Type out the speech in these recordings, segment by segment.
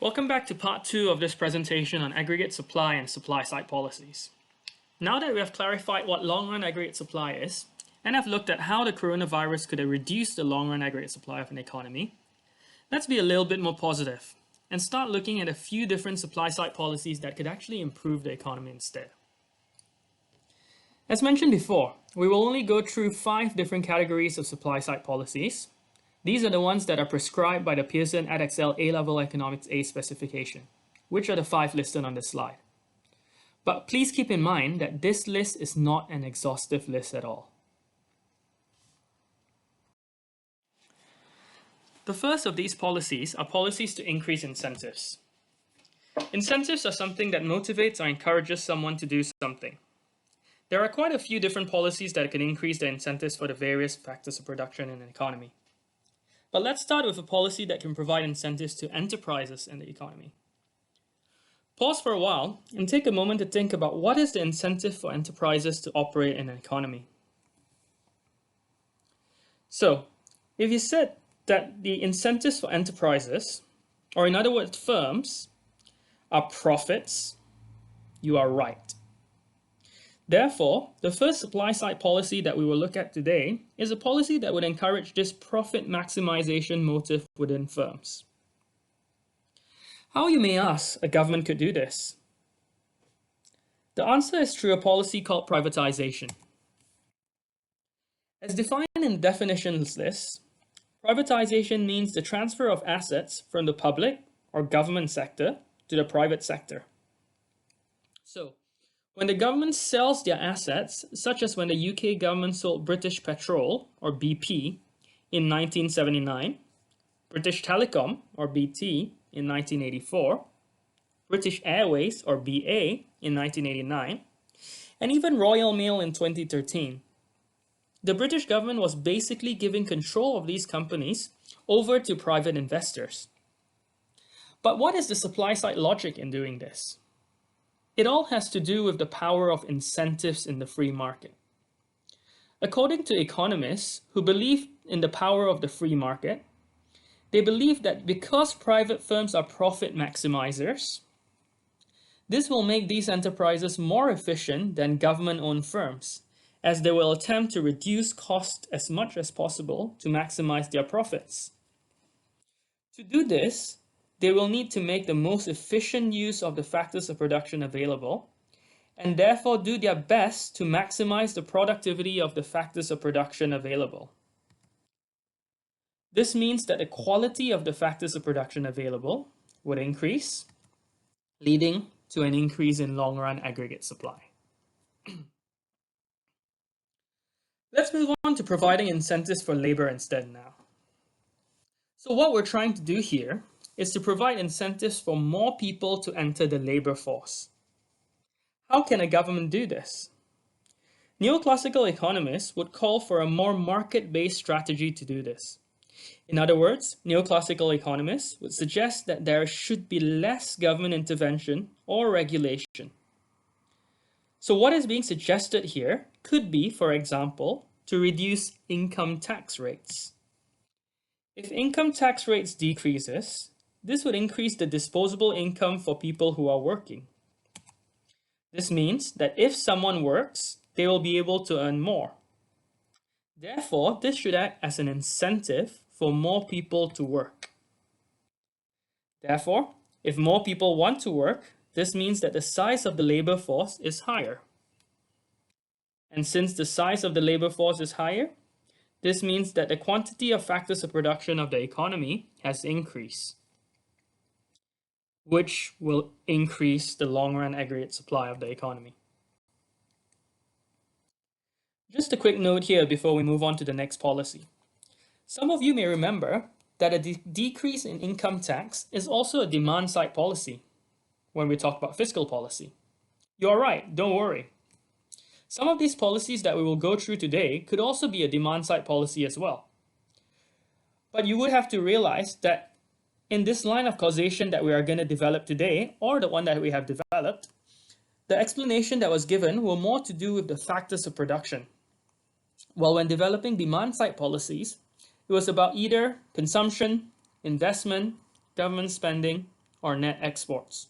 Welcome back to part 2 of this presentation on aggregate supply and supply-side policies. Now that we have clarified what long-run aggregate supply is, and have looked at how the coronavirus could have reduced the long-run aggregate supply of an economy, let's be a little bit more positive and start looking at a few different supply-side policies that could actually improve the economy instead. As mentioned before, we will only go through 5 different categories of supply-side policies. These are the ones that are prescribed by the Pearson EdXL A-Level Economics A specification, which are the 5 listed on this slide. But please keep in mind that this list is not an exhaustive list at all. The first of these policies are policies to increase incentives. Incentives are something that motivates or encourages someone to do something. There are quite a few different policies that can increase the incentives for the various factors of production in an economy. But let's start with a policy that can provide incentives to enterprises in the economy. Pause for a while and take a moment to think about what is the incentive for enterprises to operate in an economy. So, if you said that the incentives for enterprises, or in other words firms, are profits, you are right. Therefore, the first supply-side policy that we will look at today is a policy that would encourage this profit maximization motive within firms. How, you may ask, a government could do this? The answer is through a policy called privatization. As defined in the definitions list, privatization means the transfer of assets from the public or government sector to the private sector. So, when the government sells their assets, such as when the UK government sold British Petrol, or BP, in 1979, British Telecom, or BT, in 1984, British Airways, or BA, in 1989, and even Royal Mail in 2013, the British government was basically giving control of these companies over to private investors. But what is the supply-side logic in doing this? It all has to do with the power of incentives in the free market. According to economists who believe in the power of the free market, they believe that because private firms are profit maximizers, this will make these enterprises more efficient than government-owned firms, as they will attempt to reduce costs as much as possible to maximize their profits. To do this, they will need to make the most efficient use of the factors of production available, and therefore do their best to maximize the productivity of the factors of production available. This means that the quality of the factors of production available would increase, leading to an increase in long-run aggregate supply. Let's move on to providing incentives for labor instead now. So what we're trying to do here is to provide incentives for more people to enter the labor force. How can a government do this? Neoclassical economists would call for a more market-based strategy to do this. In other words, neoclassical economists would suggest that there should be less government intervention or regulation. So what is being suggested here could be, for example, to reduce income tax rates. If income tax rates decreases, this would increase the disposable income for people who are working. This means that if someone works, they will be able to earn more. Therefore, this should act as an incentive for more people to work. Therefore, if more people want to work, this means that the size of the labor force is higher. And since the size of the labor force is higher, this means that the quantity of factors of production of the economy has increased, which will increase the long-run aggregate supply of the economy. Just a quick note here before we move on to the next policy. Some of you may remember that a decrease in income tax is also a demand-side policy when we talk about fiscal policy. You're right, don't worry. Some of these policies that we will go through today could also be a demand-side policy as well. But you would have to realize that in this line of causation that we are going to develop today, or the one that we have developed, the explanation that was given were more to do with the factors of production. While when developing demand-side policies, it was about either consumption, investment, government spending, or net exports.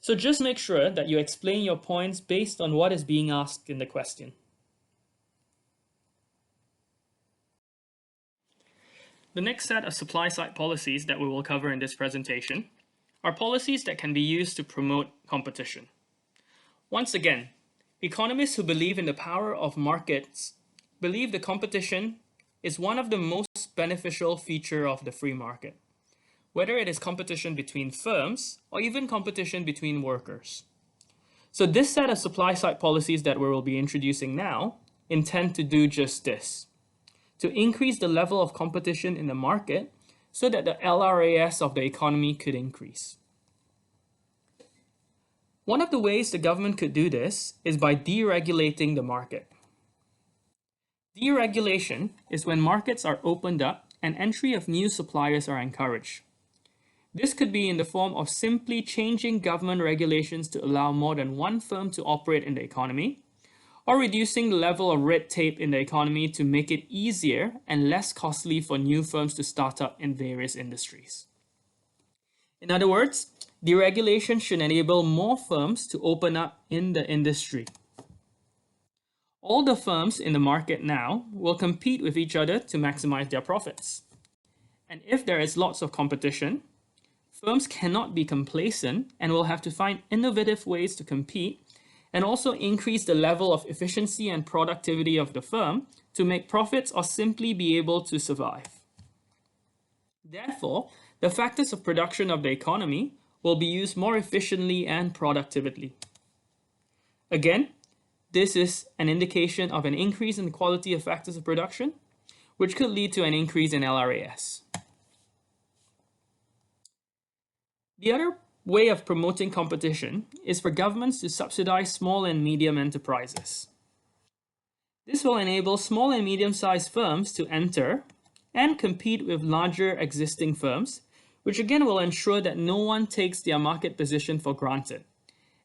So just make sure that you explain your points based on what is being asked in the question. The next set of supply-side policies that we will cover in this presentation are policies that can be used to promote competition. Once again, economists who believe in the power of markets believe the competition is one of the most beneficial features of the free market, whether it is competition between firms or even competition between workers. So this set of supply-side policies that we will be introducing now intend to do just this, to increase the level of competition in the market so that the LRAS of the economy could increase. One of the ways the government could do this is by deregulating the market. Deregulation is when markets are opened up and entry of new suppliers are encouraged. This could be in the form of simply changing government regulations to allow more than one firm to operate in the economy, or reducing the level of red tape in the economy to make it easier and less costly for new firms to start up in various industries. In other words, deregulation should enable more firms to open up in the industry. All the firms in the market now will compete with each other to maximize their profits. And if there is lots of competition, firms cannot be complacent and will have to find innovative ways to compete and also increase the level of efficiency and productivity of the firm to make profits or simply be able to survive. Therefore, the factors of production of the economy will be used more efficiently and productively. Again, this is an indication of an increase in the quality of factors of production, which could lead to an increase in LRAS. The other way of promoting competition is for governments to subsidize small and medium enterprises. This will enable small and medium-sized firms to enter and compete with larger existing firms, which again will ensure that no one takes their market position for granted,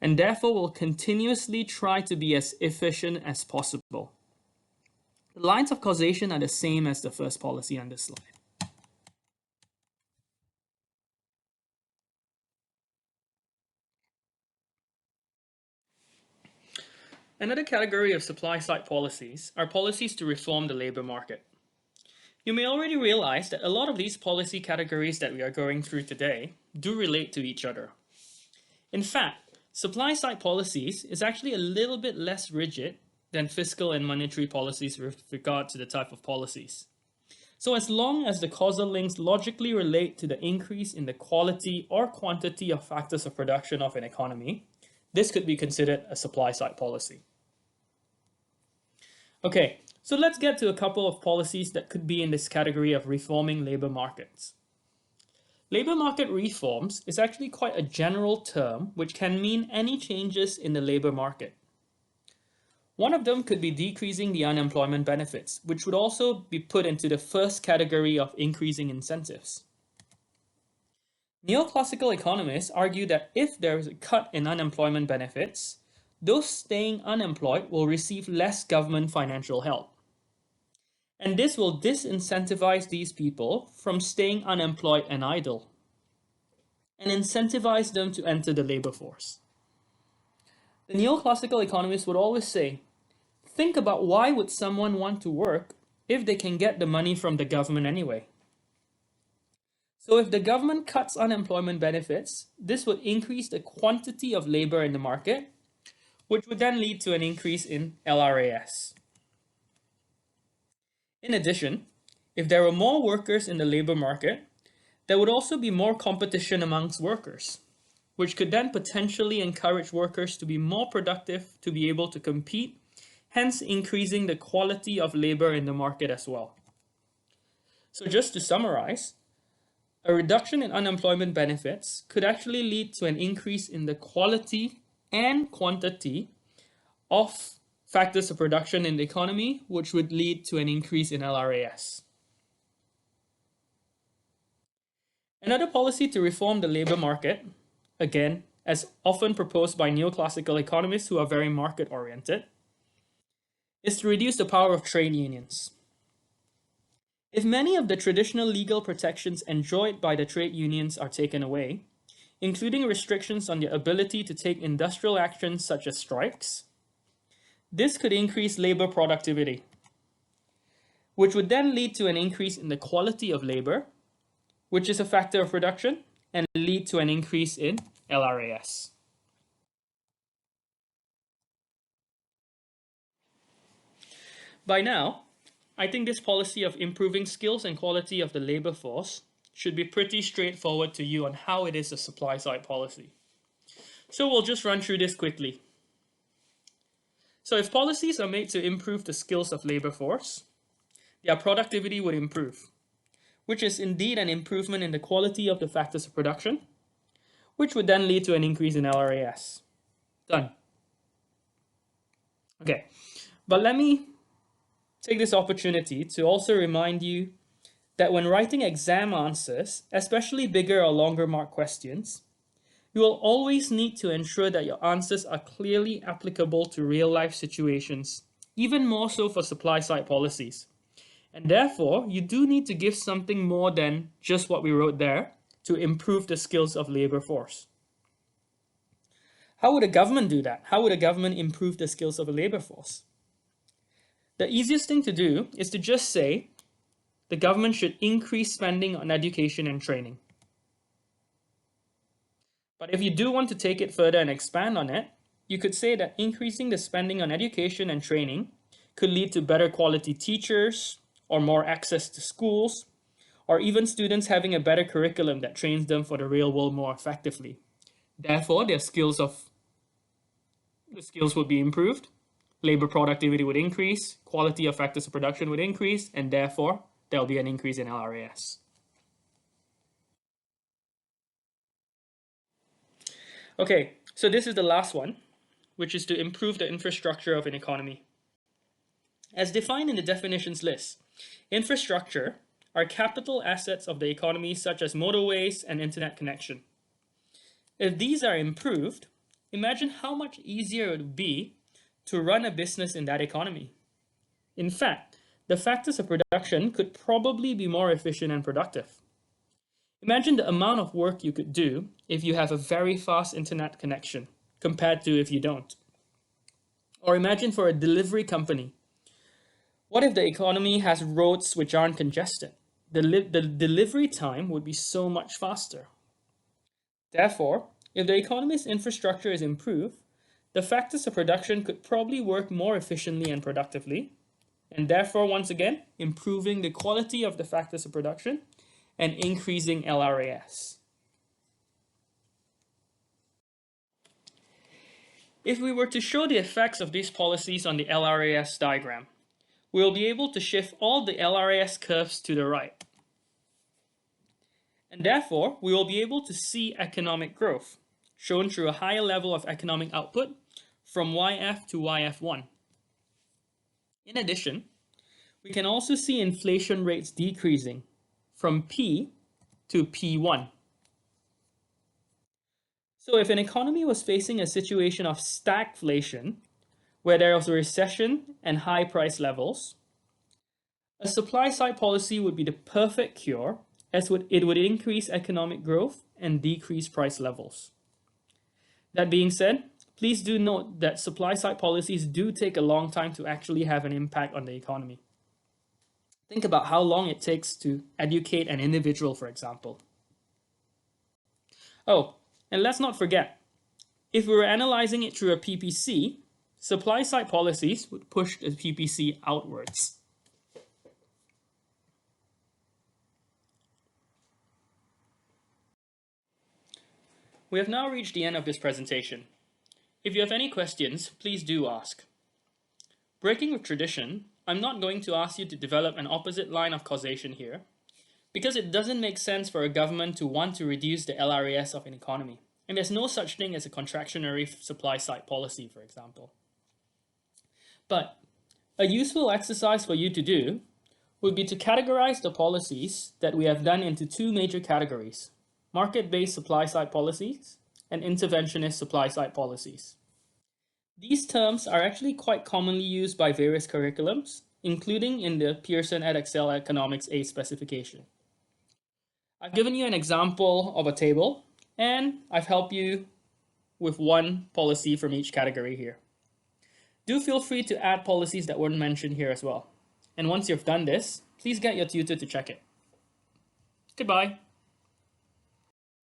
and therefore will continuously try to be as efficient as possible. The lines of causation are the same as the first policy on this slide. Another category of supply-side policies are policies to reform the labor market. You may already realize that a lot of these policy categories that we are going through today do relate to each other. In fact, supply-side policies is actually a little bit less rigid than fiscal and monetary policies with regard to the type of policies. So as long as the causal links logically relate to the increase in the quality or quantity of factors of production of an economy, this could be considered a supply-side policy. Okay, so let's get to a couple of policies that could be in this category of reforming labor markets. Labor market reforms is actually quite a general term which can mean any changes in the labor market. One of them could be decreasing the unemployment benefits, which would also be put into the first category of increasing incentives. Neoclassical economists argue that if there is a cut in unemployment benefits, those staying unemployed will receive less government financial help. And this will disincentivize these people from staying unemployed and idle, and incentivize them to enter the labor force. The neoclassical economists would always say, think about why would someone want to work if they can get the money from the government anyway. So if the government cuts unemployment benefits, this would increase the quantity of labor in the market, which would then lead to an increase in LRAS. In addition, if there were more workers in the labor market, there would also be more competition amongst workers, which could then potentially encourage workers to be more productive to be able to compete, hence increasing the quality of labor in the market as well. So just to summarize, a reduction in unemployment benefits could actually lead to an increase in the quality and quantity of factors of production in the economy, which would lead to an increase in LRAS. Another policy to reform the labor market, again, as often proposed by neoclassical economists who are very market-oriented, is to reduce the power of trade unions. If many of the traditional legal protections enjoyed by the trade unions are taken away, including restrictions on their ability to take industrial actions such as strikes, this could increase labor productivity, which would then lead to an increase in the quality of labor, which is a factor of production, and lead to an increase in LRAS. By now, I think this policy of improving skills and quality of the labor force should be pretty straightforward to you on how it is a supply side policy. So we'll just run through this quickly. So if policies are made to improve the skills of labor force, their productivity would improve, which is indeed an improvement in the quality of the factors of production, which would then lead to an increase in LRAS. Done. Okay, but let me take this opportunity to also remind you that when writing exam answers, especially bigger or longer mark questions, you will always need to ensure that your answers are clearly applicable to real life situations, even more so for supply side policies. And therefore, you do need to give something more than just what we wrote there to improve the skills of labor force. How would a government do that? How would a government improve the skills of a labor force? The easiest thing to do is to just say the government should increase spending on education and training. But if you do want to take it further and expand on it, you could say that increasing the spending on education and training could lead to better quality teachers, or more access to schools, or even students having a better curriculum that trains them for the real world more effectively. Therefore, the skills would be improved, labor productivity would increase, quality of factors of production would increase, and therefore, there'll be an increase in LRAS. Okay, so this is the last one, which is to improve the infrastructure of an economy. As defined in the definitions list, infrastructure are capital assets of the economy such as motorways and internet connection. If these are improved, imagine how much easier it would be to run a business in that economy. In fact, the factors of production could probably be more efficient and productive. Imagine the amount of work you could do if you have a very fast internet connection compared to if you don't. Or imagine for a delivery company. What if the economy has roads which aren't congested? The delivery time would be so much faster. Therefore, if the economy's infrastructure is improved, the factors of production could probably work more efficiently and productively, and therefore, once again, improving the quality of the factors of production and increasing LRAS. If we were to show the effects of these policies on the LRAS diagram, we will be able to shift all the LRAS curves to the right. And therefore, we will be able to see economic growth, shown through a higher level of economic output from YF to YF1. In addition, we can also see inflation rates decreasing from P to P1. So if an economy was facing a situation of stagflation, where there was a recession and high price levels, a supply side policy would be the perfect cure, as it would increase economic growth and decrease price levels. That being said, please do note that supply side policies do take a long time to actually have an impact on the economy. Think about how long it takes to educate an individual, for example. Oh, and let's not forget, if we were analyzing it through a PPC, supply side policies would push the PPC outwards. We have now reached the end of this presentation. If you have any questions, please do ask. Breaking with tradition, I'm not going to ask you to develop an opposite line of causation here, because it doesn't make sense for a government to want to reduce the LRAS of an economy, and there's no such thing as a contractionary supply side policy, for example. But a useful exercise for you to do would be to categorize the policies that we have done into two major categories: market-based supply-side policies and interventionist supply-side policies. These terms are actually quite commonly used by various curriculums, including in the Pearson Edexcel Economics A specification. I've given you an example of a table, and I've helped you with one policy from each category here. Do feel free to add policies that weren't mentioned here as well. And once you've done this, please get your tutor to check it. Goodbye.